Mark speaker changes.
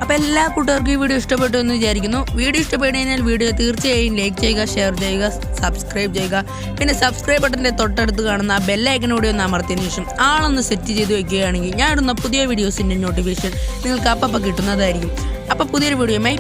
Speaker 1: അപ്പോൾ എല്ലാ കൂട്ടുകാർക്കും ഈ വീഡിയോ ഇഷ്ടപ്പെട്ടു എന്ന് വിചാരിക്കുന്നു. വീഡിയോ ഇഷ്ടപ്പെട്ടു കഴിഞ്ഞാൽ വീഡിയോ തീർച്ചയായും ലൈക്ക് ചെയ്യുക, ഷെയർ ചെയ്യുക, സബ്സ്ക്രൈബ് ചെയ്യുക. പിന്നെ സബ്സ്ക്രൈബ് ബട്ടൻ്റെ തൊട്ടടുത്ത് കാണുന്ന ആ ബെല്ലൈക്കൺ കൂടി ഒന്ന് അമർത്തിയതിനു ശേഷം ആളൊന്ന് സെറ്റ് ചെയ്ത് വെക്കുകയാണെങ്കിൽ ഞാൻ ഇടുന്ന പുതിയ വീഡിയോസിൻ്റെ നോട്ടിഫിക്കേഷൻ നിങ്ങൾക്ക് അപ്പം കിട്ടുന്നതായിരിക്കും. അപ്പോൾ പുതിയൊരു വീഡിയോയുമായി